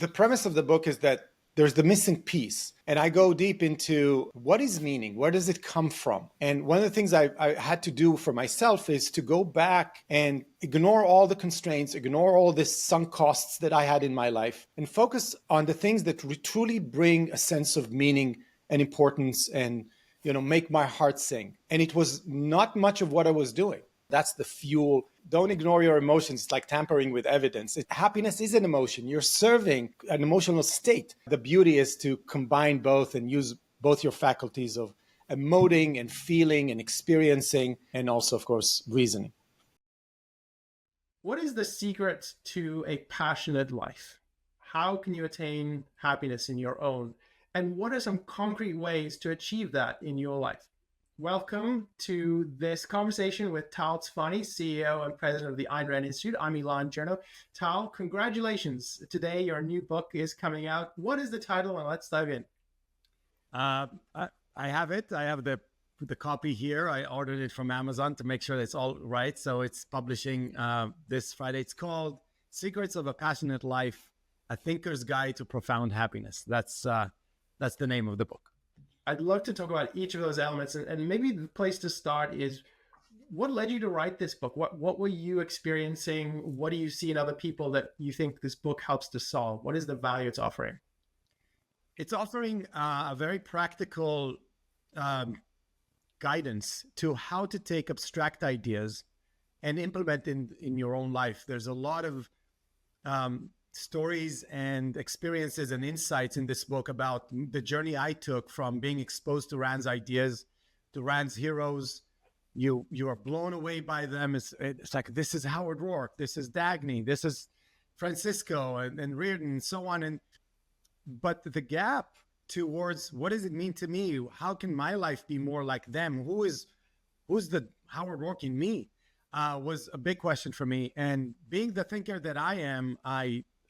The premise of the book is that there's the missing piece. And I go deep into what is meaning? Where does it come from? And one of the things I had to do for myself is to go back and ignore all the constraints, ignore all the sunk costs that I had in my life, and focus on the things that truly bring a sense of meaning and importance and, make my heart sing. And it was not much of what I was doing. That's the fuel. Don't ignore your emotions. It's like tampering with evidence. Happiness is an emotion. You're serving an emotional state. The beauty is to combine both and use both your faculties of emoting and feeling and experiencing, and also, of course, reasoning. What is the secret to a passionate life? How can you attain happiness in your own? And what are some concrete ways to achieve that in your life? Welcome to this conversation with Tal Tsfany, CEO and president of the Ayn Rand Institute. I'm Elan Journo. Tal, congratulations. Today, your new book is coming out. What is the title? And let's dive in. I have it. I have the copy here. I ordered it from Amazon to make sure it's all right. So it's publishing this Friday. It's called Secrets of a Passionate Life, A Thinker's Guide to Profound Happiness. That's the name of the book. I'd love to talk about each of those elements. And maybe the place to start is, what led you to write this book? What were you experiencing? What do you see in other people that you think this book helps to solve? What is the value it's offering? It's offering a very practical guidance to how to take abstract ideas and implement in your own life. There's a lot of stories and experiences and insights in this book about the journey I took from being exposed to Rand's ideas, to Rand's heroes. You are blown away by them. It's like, this is Howard Rourke, this is Dagny, this is Francisco and Reardon and so on. But the gap towards what does it mean to me? How can my life be more like them? Who's the Howard Rourke in me? Was a big question for me. And being the thinker that I am,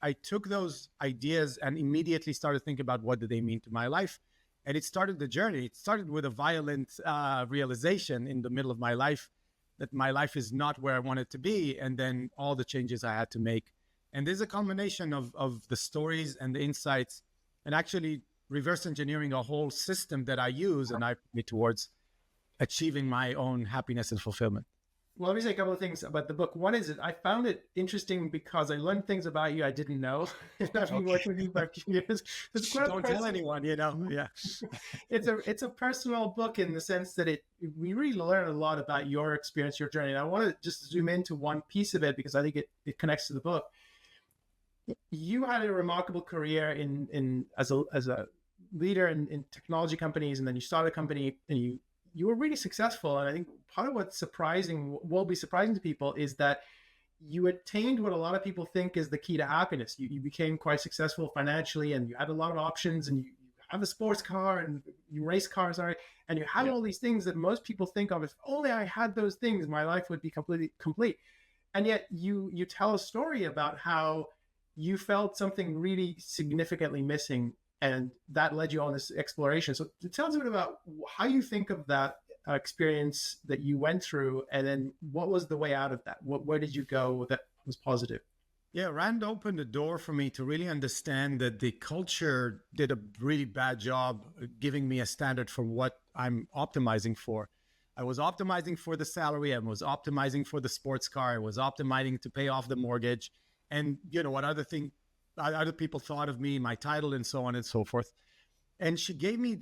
I took those ideas and immediately started thinking about what do they mean to my life. And it started the journey. It started with a violent realization in the middle of my life that my life is not where I want it to be. And then all the changes I had to make. And there's a combination of the stories and the insights and actually reverse engineering a whole system that I use and I put me towards achieving my own happiness and fulfillment. Well, let me say a couple of things about the book. One is that I found it interesting because I learned things about you I didn't know. I've been working with you for a few years. Don't tell anyone, Yeah. It's a personal book in the sense that we really learn a lot about your experience, your journey. And I want to just zoom into one piece of it because I think it connects to the book. You had a remarkable career as a leader in technology companies, and then you started a company and you were really successful. And I think part of what's will be surprising to people is that you attained what a lot of people think is the key to happiness. You became quite successful financially and you had a lot of options and you have a sports car and you race cars, and you had all these things that most people think of, if only I had those things, my life would be completely complete. And yet you tell a story about how you felt something really significantly missing, and that led you on this exploration. So tell us a bit about how you think of that experience that you went through, and then what was the way out of that? Where did you go that was positive? Yeah, Rand opened the door for me to really understand that the culture did a really bad job giving me a standard for what I'm optimizing for. I was optimizing for the salary. I was optimizing for the sports car. I was optimizing to pay off the mortgage. And what other people thought of me, my title, and so on and so forth. And she gave me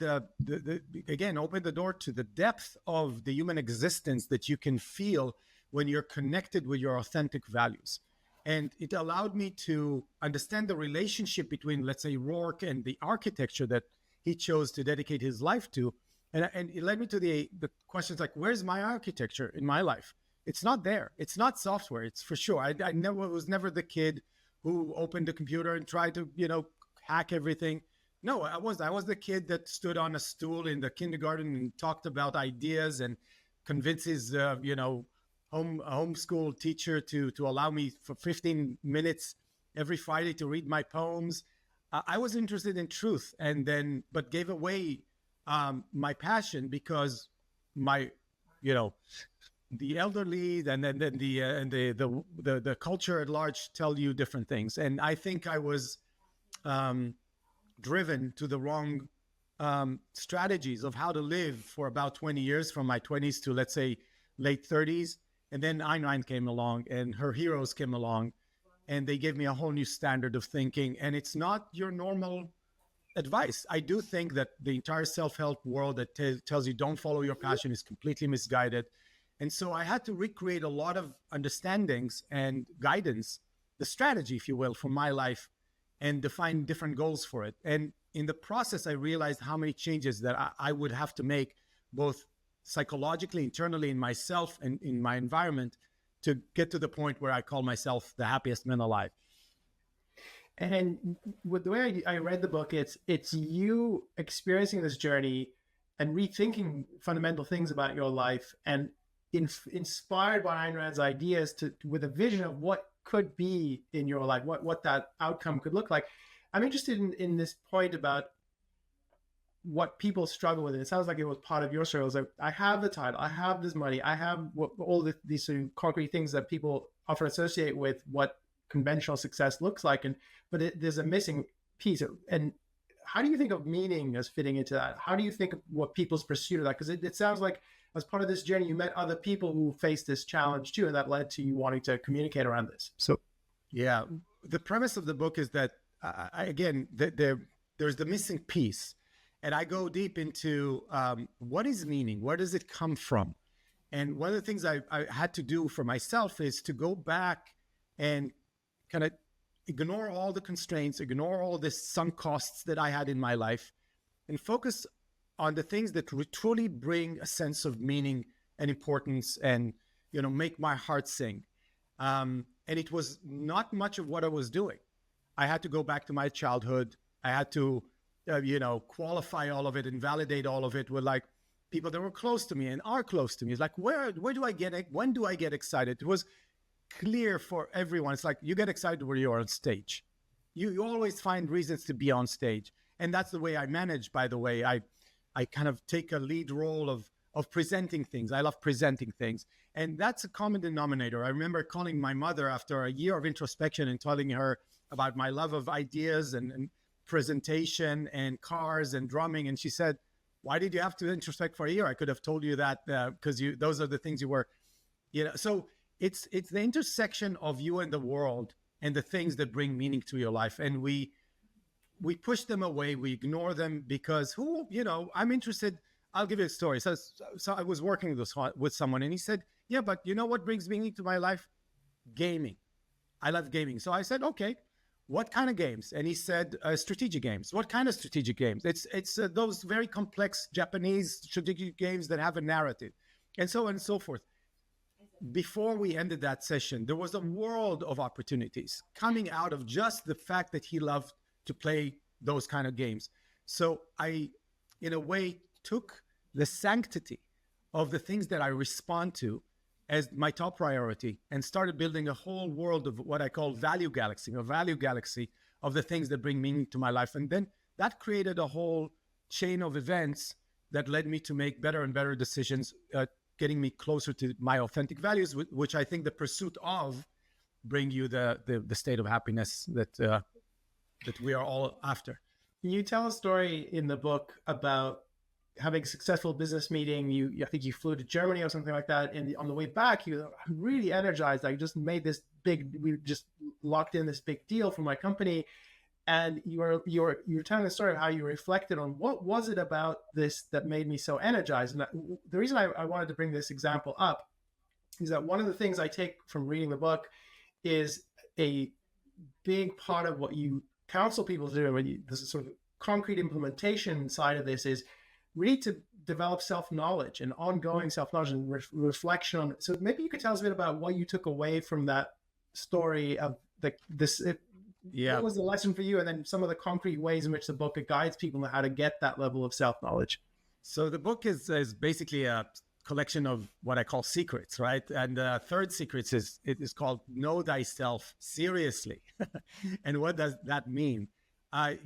again, opened the door to the depth of the human existence that you can feel when you're connected with your authentic values. And it allowed me to understand the relationship between, let's say, Rourke and the architecture that he chose to dedicate his life to. And it led me to the questions like, where's my architecture in my life? It's not there. It's not software. It's for sure. I was never the kid who opened the computer and tried to, hack everything. No, I was the kid that stood on a stool in the kindergarten and talked about ideas and convinced his, homeschool teacher to allow me for 15 minutes every Friday to read my poems. I was interested in truth, but gave away my passion because the elderly and then the culture at large tell you different things. And I think I was driven to the wrong strategies of how to live for about 20 years, from my 20s to, let's say, late 30s. And then Ayn Rand came along and her heroes came along, and they gave me a whole new standard of thinking. And it's not your normal advice. I do think that the entire self-help world that tells you don't follow your passion is completely misguided. And so I had to recreate a lot of understandings and guidance, the strategy, if you will, for my life, and define different goals for it. And in the process, I realized how many changes that I would have to make, both psychologically, internally, in myself and in my environment, to get to the point where I call myself the happiest man alive. And with the way I read the book, it's you experiencing this journey and rethinking fundamental things about your life, and inspired by Ayn Rand's ideas with a vision of what could be in your life, what that outcome could look like. I'm interested in this point about what people struggle with. It sounds like it was part of your struggle. It's like, I have the title, I have this money, I have all these sort of concrete things that people often associate with what conventional success looks like, but there's a missing piece. And how do you think of meaning as fitting into that? How do you think of what people's pursuit of that? Because it sounds like as part of this journey, you met other people who faced this challenge too, and that led to you wanting to communicate around this. So, yeah, the premise of the book is that there's the missing piece, and I go deep into what is meaning, where does it come from, and one of the things I had to do for myself is to go back and kind of ignore all the constraints, ignore all the sunk costs that I had in my life, and focus on the things that truly bring a sense of meaning and importance, and make my heart sing. And it was not much of what I was doing. I had to go back to my childhood. I had to qualify all of it and validate all of it with like people that were close to me and are close to me. It's like, where do I get it? When do I get excited? It was clear for everyone. It's like, you get excited when you're on stage. You always find reasons to be on stage. And that's the way I manage, by the way. I kind of take a lead role of presenting things. I love presenting things. And that's a common denominator. I remember calling my mother after a year of introspection and telling her about my love of ideas and presentation and cars and drumming. And she said, why did you have to introspect for a year? I could have told you that because those are the things you were, So it's the intersection of you and the world and the things that bring meaning to your life. And we push them away. We ignore them because I'm interested. I'll give you a story. So I was working with someone, and he said, yeah, but you know what brings meaning to my life? Gaming. I love gaming. So I said, okay, what kind of games? And he said, strategic games. What kind of strategic games? It's those very complex Japanese strategic games that have a narrative, and so on and so forth. Before we ended that session, there was a world of opportunities coming out of just the fact that he loved to play those kind of games. So I, in a way, took the sanctity of the things that I respond to as my top priority and started building a whole world of what I call value galaxy, a value galaxy of the things that bring meaning to my life. And then that created a whole chain of events that led me to make better and better decisions, getting me closer to my authentic values, which I think the pursuit of bring you the state of happiness that we are all after. You tell a story in the book about having a successful business meeting. I think you flew to Germany or something like that. And on the way back, you were really energized. I just made this we just locked in this big deal for my company. And you're telling the story of how you reflected on what was it about this that made me so energized. And the reason I wanted to bring this example up is that one of the things I take from reading the book is a big part of what you counsel people to do, and this is sort of concrete implementation side of this, is really to develop self-knowledge and ongoing self-knowledge and reflection on it. So maybe you could tell us a bit about what you took away from that story of what was the lesson for you, and then some of the concrete ways in which the book guides people on how to get that level of self-knowledge. So the book is basically a collection of what I call secrets, right? And the third secret is called Know Thyself Seriously. And what does that mean?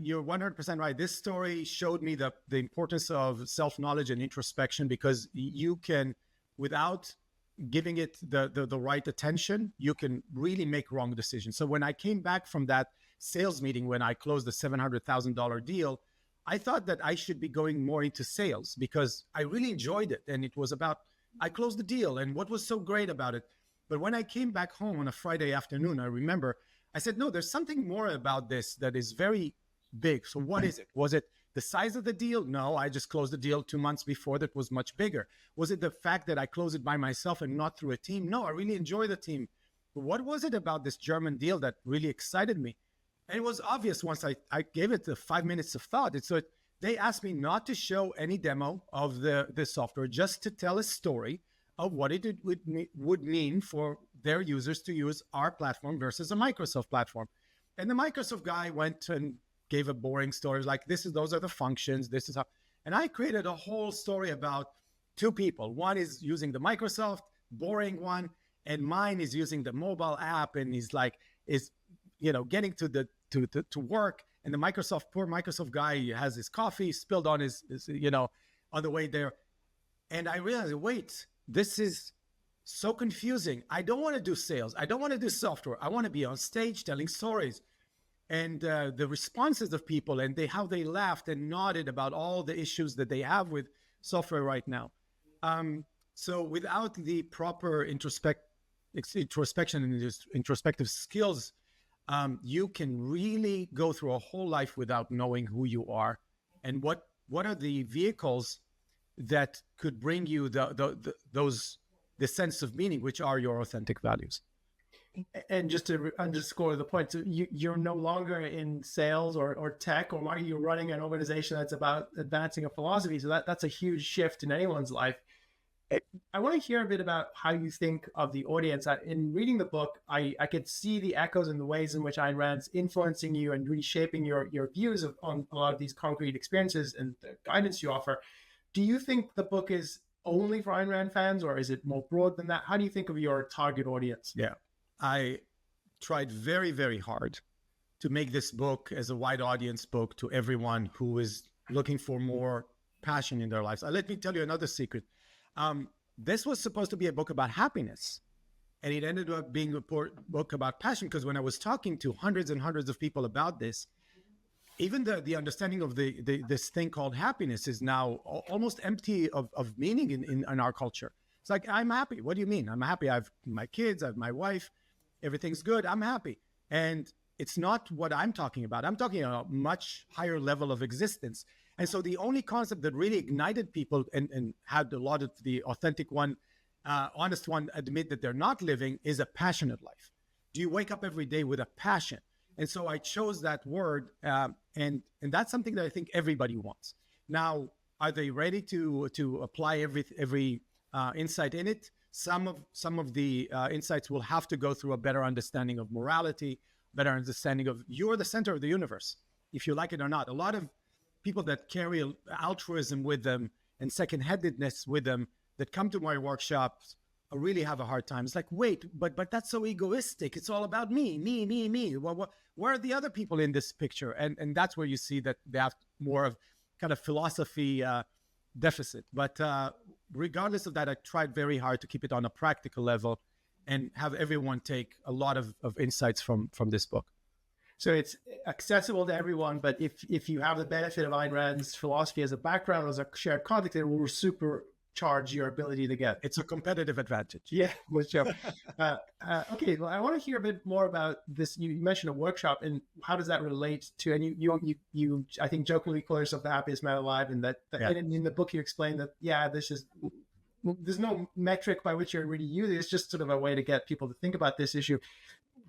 You're 100% right. This story showed me the importance of self-knowledge and introspection, because you can, without giving it the right attention, you can really make wrong decisions. So when I came back from that sales meeting when I closed the $700,000 deal, I thought that I should be going more into sales because I really enjoyed it. And it was about, I closed the deal and what was so great about it. But when I came back home on a Friday afternoon, I remember I said, no, there's something more about this that is very big. So what is it? Was it the size of the deal? No, I just closed the deal 2 months before that was much bigger. Was it the fact that I closed it by myself and not through a team? No, I really enjoy the team. But what was it about this German deal that really excited me? And it was obvious once I gave it the 5 minutes of thought. So they asked me not to show any demo of the software, just to tell a story of what it would mean for their users to use our platform versus a Microsoft platform. And the Microsoft guy went and gave a boring story like, those are the functions, this is how. And I created a whole story about two people. One is using the Microsoft, boring one, and mine is using the mobile app and is getting to work. And the poor Microsoft guy has his coffee spilled on his on the way there. And I realized, wait, this is so confusing. I don't want to do sales. I don't want to do software. I want to be on stage telling stories. And the responses of people and how they laughed and nodded about all the issues that they have with software right now. So without the proper introspection and introspective skills, you can really go through a whole life without knowing who you are and what are the vehicles that could bring you the sense of meaning, which are your authentic values. And just to underscore the point, so you're no longer in sales or tech or marketing. You're running an organization that's about advancing a philosophy. So that's a huge shift in anyone's life. I want to hear a bit about how you think of the audience. In reading the book, I could see the echoes and the ways in which Ayn Rand's influencing you and reshaping your views on a lot of these concrete experiences and the guidance you offer. Do you think the book is only for Ayn Rand fans, or is it more broad than that? How do you think of your target audience? Yeah, I tried very, very hard to make this book as a wide audience book to everyone who is looking for more passion in their lives. Let me tell you another secret. This was supposed to be a book about happiness, and it ended up being a book about passion, because when I was talking to hundreds and hundreds of people about this, even the understanding of this thing called happiness is now almost empty of meaning in our culture. It's like, I'm happy. What do you mean? I'm happy. I have my kids, I have my wife, everything's good. I'm happy. And it's not what I'm talking about. I'm talking about a much higher level of existence. And so the only concept that really ignited people and had a lot of the authentic one, honest one, admit that they're not living is a passionate life. Do you wake up every day with a passion? And so I chose that word, and that's something that I think everybody wants. Now, are they ready to apply every insight in it? Some of the insights will have to go through a better understanding of morality, better understanding of you're the center of the universe, if you like it or not. A lot of people that carry altruism with them and second-handedness with them that come to my workshops really have a hard time. It's like, wait, but that's so egoistic. It's all about me. Well, where are the other people in this picture? And that's where you see that they have more of kind of philosophy deficit. But regardless of that, I tried very hard to keep it on a practical level and have everyone take a lot of insights from this book. So it's accessible to everyone, but if you have the benefit of Ayn Rand's philosophy as a background, as a shared context, it will supercharge your ability to get. It's a competitive advantage. Yeah, for sure. Okay, well, I want to hear a bit more about this. You mentioned a workshop, and how does that relate to? And you I think jokingly call yourself the happiest man alive, and that Yeah. and in the book you explain that there's no metric by which you're really using it. It's just sort of a way to get people to think about this issue.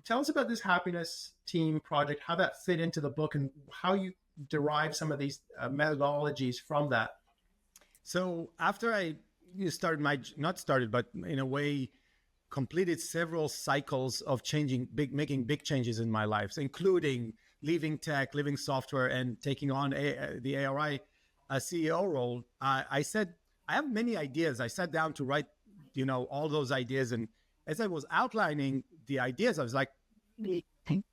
Tell us about this happiness team project, how that fit into the book, and how you derive some of these methodologies from that. So after I but in a way completed several cycles of making big changes in my life, including leaving tech, leaving software, and taking on the ARI CEO role, I said, I have many ideas. I sat down to write, all those ideas. And as I was outlining the ideas, I was like,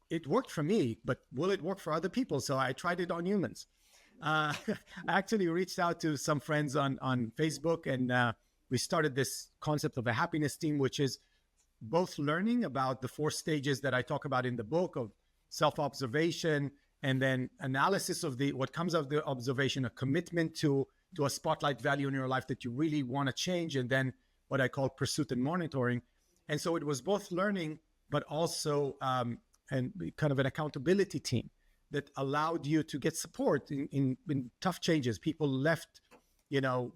it worked for me, but will it work for other people? So I tried it on humans. I actually reached out to some friends on Facebook, and we started this concept of a happiness team, which is both learning about the 4 stages that I talk about in the book of self-observation, and then analysis of what comes out of the observation, a commitment to a spotlight value in your life that you really want to change, and then what I call pursuit and monitoring. And so it was both learning, but also and kind of an accountability team that allowed you to get support in tough changes. People left,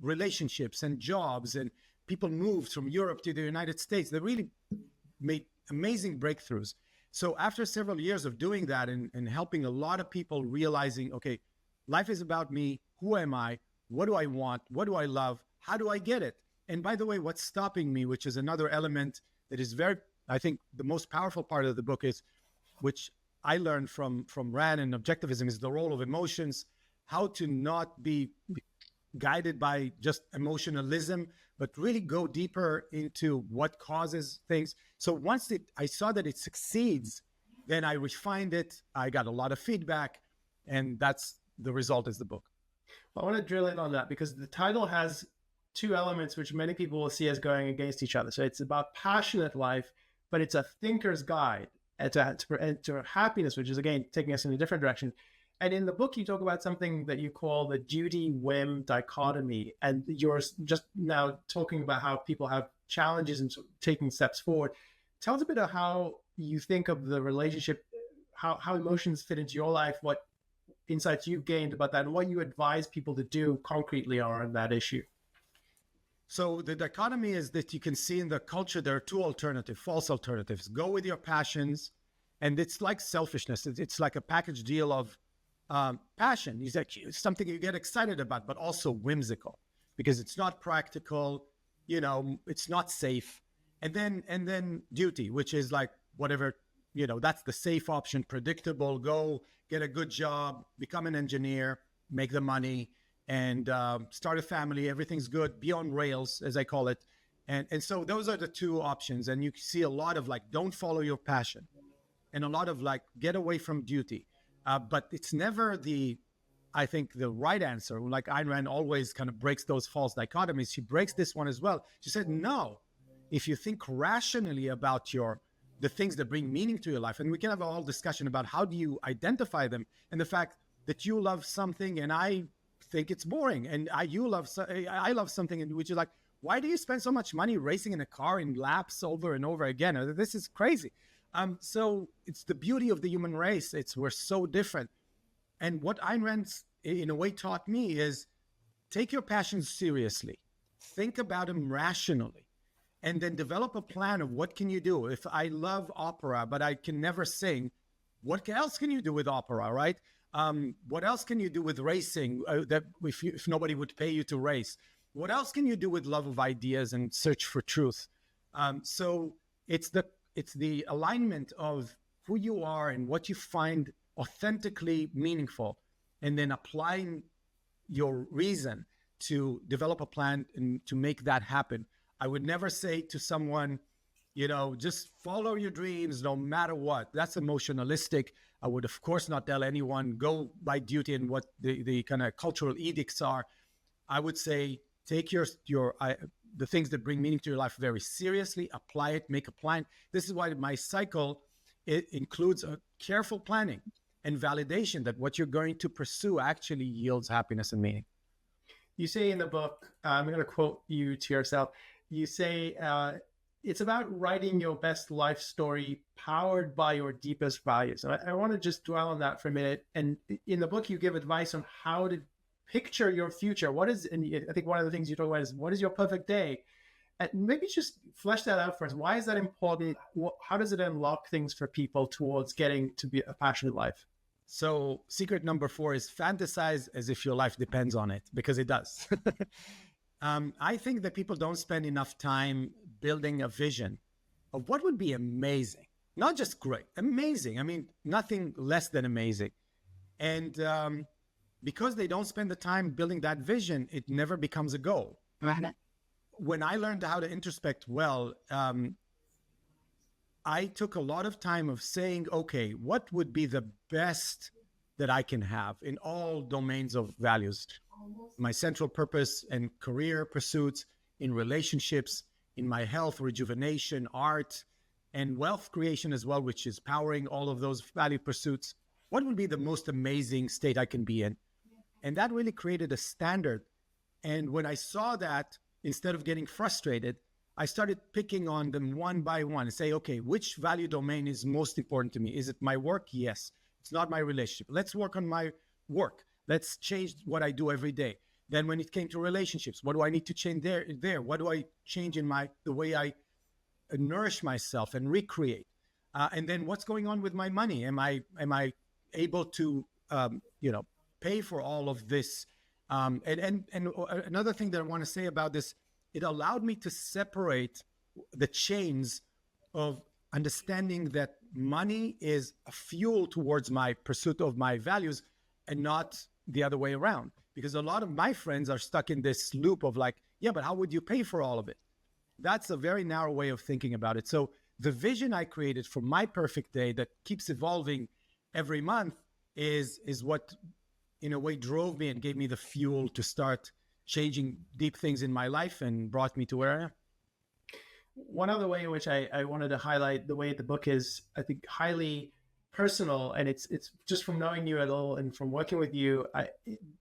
relationships and jobs, and people moved from Europe to the United States. They really made amazing breakthroughs. So after several years of doing that and helping a lot of people realizing, okay, life is about me. Who am I? What do I want? What do I love? How do I get it? And by the way, what's stopping me, which is another element that is I think the most powerful part of the book is, which I learned from Rand and objectivism, is the role of emotions, how to not be guided by just emotionalism, but really go deeper into what causes things. So once I saw that it succeeds, then I refined it. I got a lot of feedback, and that's the result is the book. I want to drill in on that because the title has two elements which many people will see as going against each other. So it's about passionate life, but it's a thinker's guide to happiness, which is, again, taking us in a different direction. And in the book, you talk about something that you call the duty-whim dichotomy. And you're just now talking about how people have challenges and taking steps forward. Tell us a bit of how you think of the relationship, how emotions fit into your life, what insights you've gained about that, and what you advise people to do concretely on that issue. So the dichotomy is that you can see in the culture, there are two false alternatives. Go with your passions, and it's like selfishness. It's like a package deal of passion. It's something you get excited about, but also whimsical because it's not practical, it's not safe. And then duty, which is like whatever, that's the safe option, predictable, go get a good job, become an engineer, make the money, and start a family, everything's good, be on rails, as I call it. And so those are the two options. And you see a lot of don't follow your passion, and a lot of get away from duty. But it's never I think the right answer. Like Ayn Rand always kind of breaks those false dichotomies. She breaks this one as well. She said, no, if you think rationally about the things that bring meaning to your life, and we can have a whole discussion about how do you identify them, and the fact that you love something and I think it's boring, and I love something, which is why do you spend so much money racing in a car in laps over and over again? This is crazy. So it's the beauty of the human race. We're so different. And what Ayn Rand in a way taught me is take your passions seriously, think about them rationally, and then develop a plan of what can you do. If I love opera, but I can never sing, what else can you do with opera, right? What else can you do with racing that if nobody would pay you to race? What else can you do with love of ideas and search for truth? So it's the alignment of who you are and what you find authentically meaningful, and then applying your reason to develop a plan and to make that happen. I would never say to someone, just follow your dreams no matter what. That's emotionalistic. I would, of course, not tell anyone go by duty and what the kind of cultural edicts are. I would say take the things that bring meaning to your life very seriously, apply it, make a plan. This is why my cycle, it includes a careful planning and validation that what you're going to pursue actually yields happiness and meaning. You say in the book, I'm going to quote you to yourself, you say, it's about writing your best life story powered by your deepest values. And I want to just dwell on that for a minute. And in the book, you give advice on how to picture your future. And I think one of the things you talk about is, what is your perfect day? And maybe just flesh that out for us. Why is that important? How does it unlock things for people towards getting to be a passionate life? So secret number 4 is fantasize as if your life depends on it, because it does. I think that people don't spend enough time building a vision of what would be amazing, not just great, amazing. I mean, nothing less than amazing. And because they don't spend the time building that vision, it never becomes a goal. Right. When I learned how to introspect well, I took a lot of time of saying, okay, what would be the best that I can have in all domains of values? My central purpose and career pursuits, in relationships, in my health, rejuvenation, art, and wealth creation as well, which is powering all of those value pursuits, what would be the most amazing state I can be in? And that really created a standard. And when I saw that, instead of getting frustrated, I started picking on them one by one and say, okay, which value domain is most important to me? Is it my work? Yes. It's not my relationship. Let's work on my work. Let's change what I do every day. Then when it came to relationships, what do I need to change there? What do I change in the way I nourish myself and recreate? And then what's going on with my money? Am I able to, pay for all of this? And another thing that I want to say about this, it allowed me to separate the chains of understanding that money is a fuel towards my pursuit of my values and not the other way around. Because a lot of my friends are stuck in this loop of like, yeah, but how would you pay for all of it? That's a very narrow way of thinking about it. So the vision I created for my perfect day that keeps evolving every month is what in a way drove me and gave me the fuel to start changing deep things in my life and brought me to where I am. One other way in which I wanted to highlight the way the book is, I think, highly personal, and it's just from knowing you a little and from working with you,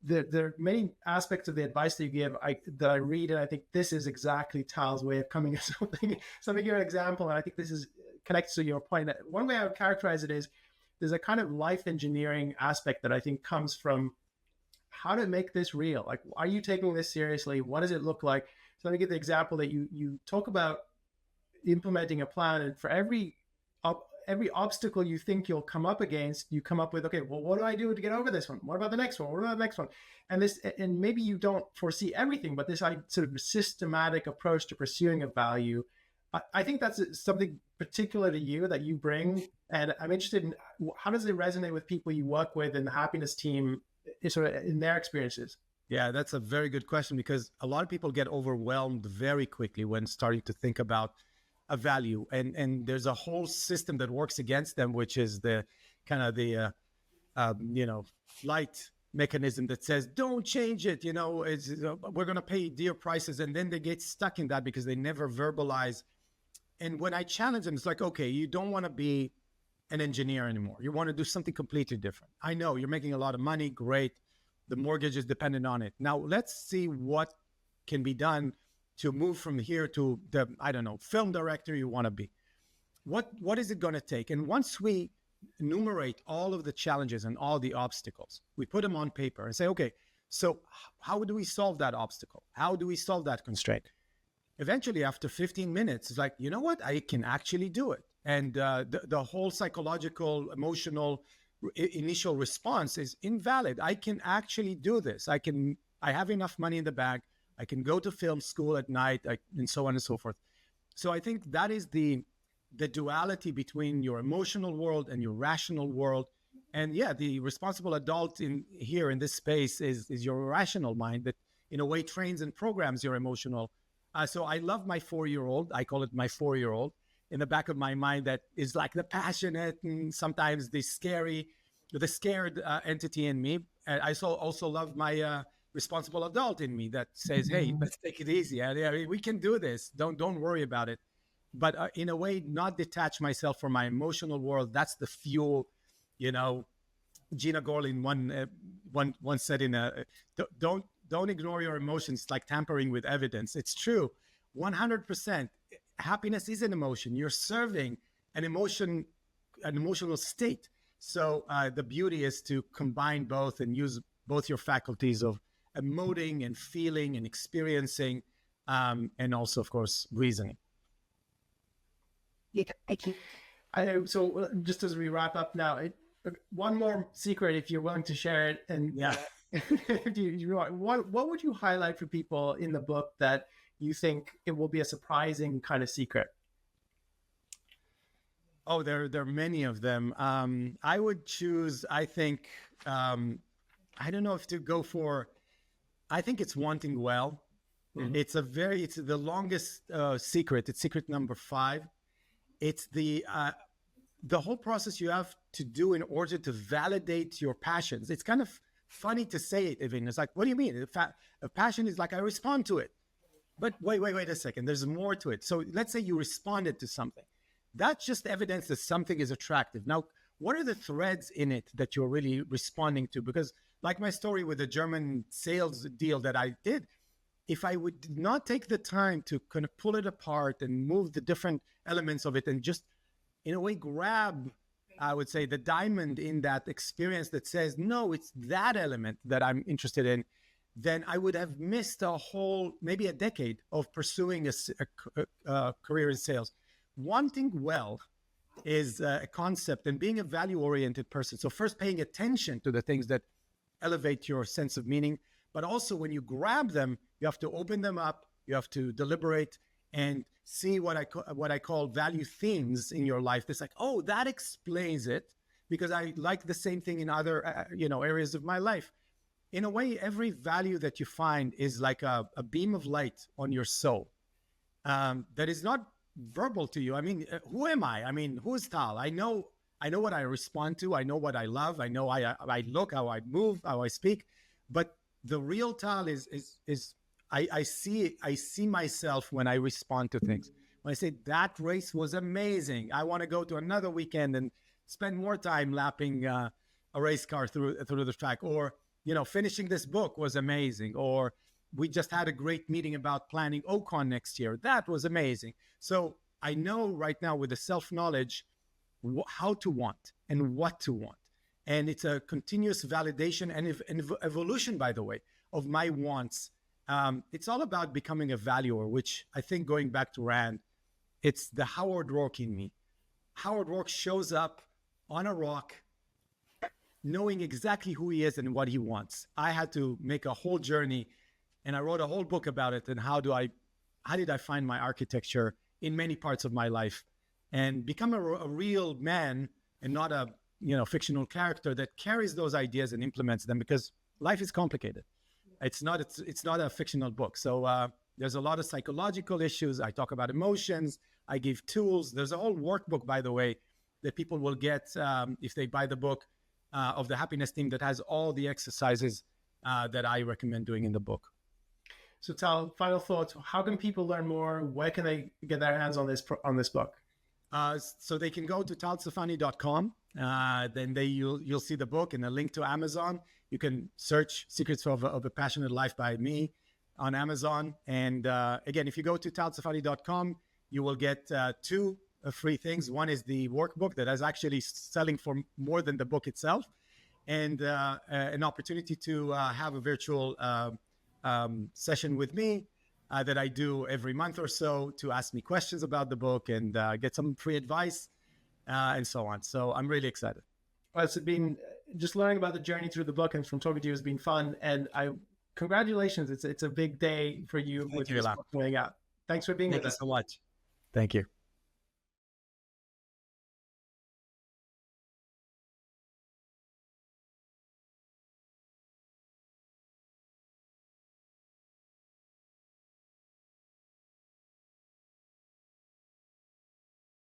there are many aspects of the advice that you give that I read, and I think this is exactly Tal's way of coming at something. You're an example, and I think this is connects to your point. One way I would characterize it is there's a kind of life engineering aspect that I think comes from how to make this real. Like, are you taking this seriously? What does it look like? So let me give the example that you talk about implementing a plan, and for every obstacle you think you'll come up against, you come up with, okay, well, what do I do to get over this one? What about the next one? What about the next one? And maybe you don't foresee everything, but this sort of systematic approach to pursuing a value, I think that's something particular to you that you bring. And I'm interested in how does it resonate with people you work with in the happiness team, sort of in their experiences? Yeah, that's a very good question, because a lot of people get overwhelmed very quickly when starting to think about a value, and there's a whole system that works against them, which is the kind of the flight mechanism that says don't change it, we're going to pay dear prices, and then they get stuck in that because they never verbalize. And when I challenge them, it's like, okay, you don't want to be an engineer anymore, you want to do something completely different. I know you're making a lot of money, great, the mortgage is dependent on it. Now let's see what can be done to move from here to the, film director you want to be. What is it going to take? And once we enumerate all of the challenges and all the obstacles, we put them on paper and say, okay, so how do we solve that obstacle? How do we solve that constraint? Eventually, after 15 minutes, it's like, you know what? I can actually do it. And the whole psychological, emotional initial response is invalid. I can actually do this. I have enough money in the bank. I can go to film school at night, and so on and so forth. So I think that is the duality between your emotional world and your rational world. And yeah, the responsible adult in this space is your rational mind that in a way trains and programs your emotional. So I love my 4-year-old. I call it my 4-year-old in the back of my mind that is like the passionate and sometimes the scared entity in me. And I also love my responsible adult in me that says, hey, let's take it easy. We can do this. Don't worry about it. But in a way, not detach myself from my emotional world. That's the fuel. Gina Gorlin once said don't ignore your emotions. It's like tampering with evidence. It's true. 100%. Happiness is an emotion. You're serving an emotional state. So the beauty is to combine both and use both your faculties of emoting and feeling and experiencing, and also, of course, reasoning. Yeah, so just as we wrap up now, one more secret, if you're willing to share it, and yeah, what would you highlight for people in the book that you think it will be a surprising kind of secret? Oh, there are many of them. I would choose, I think, I don't know if to go for, I think it's wanting well. Mm-hmm. It's the longest secret. It's secret number 5. It's the whole process you have to do in order to validate your passions. It's kind of funny to say it, even. It's like, what do you mean? A passion is like, I respond to it. But wait a second. There's more to it. So let's say you responded to something. that's just evidence that something is attractive. Now, what are the threads in it that you're really responding to? Because like my story with the German sales deal that I did, if I would not take the time to kind of pull it apart and move the different elements of it and just in a way grab, I would say, the diamond in that experience that says, no, it's that element that I'm interested in, then I would have missed a whole, maybe a decade of pursuing a career in sales. Wanting well is a concept, and being a value-oriented person. So first paying attention to the things that elevate your sense of meaning, but also when you grab them, you have to open them up, you have to deliberate and see what I call value themes in your life. It's like, oh, that explains it because I like the same thing in other areas of my life. In a way, every value that you find is like a beam of light on your soul that is not verbal to you. I mean, who am I? I mean, who is Tal? I know what I respond to. I know what I love. I know I look, how I move, how I speak. But the real Tal is I see myself when I respond to things. When I say that race was amazing, I want to go to another weekend and spend more time lapping a race car through the track, or finishing this book was amazing, or we just had a great meeting about planning Ocon next year. That was amazing. So I know right now with the self-knowledge how to want and what to want. And it's a continuous validation and evolution, by the way, of my wants. It's all about becoming a valuer, which I think, going back to Rand, it's the Howard Rourke in me. Howard Rourke shows up on a rock knowing exactly who he is and what he wants. I had to make a whole journey, and I wrote a whole book about it. And how did I find my architecture in many parts of my life and become a real man and not a fictional character that carries those ideas and implements them, because life is complicated. It's not a fictional book. So there's a lot of psychological issues. I talk about emotions. I give tools. There's a whole workbook, by the way, that people will get if they buy the book of the happiness team that has all the exercises that I recommend doing in the book. So Tal, final thoughts. How can people learn more? Where can they get their hands on this book? So they can go to taltsfany.com. Then you'll see the book and a link to Amazon. You can search Secrets of a Passionate Life by me on Amazon. And again, if you go to taltsfany.com, you will get two free things. One is the workbook that is actually selling for more than the book itself, and an opportunity to have a virtual session with me that I do every month or so to ask me questions about the book and get some free advice and so on. So I'm really excited. Well, it's been just learning about the journey through the book and from talking to you has been fun. And congratulations. It's a big day for you with this book coming out. Thanks for being with us. Thank you so much. Thank you.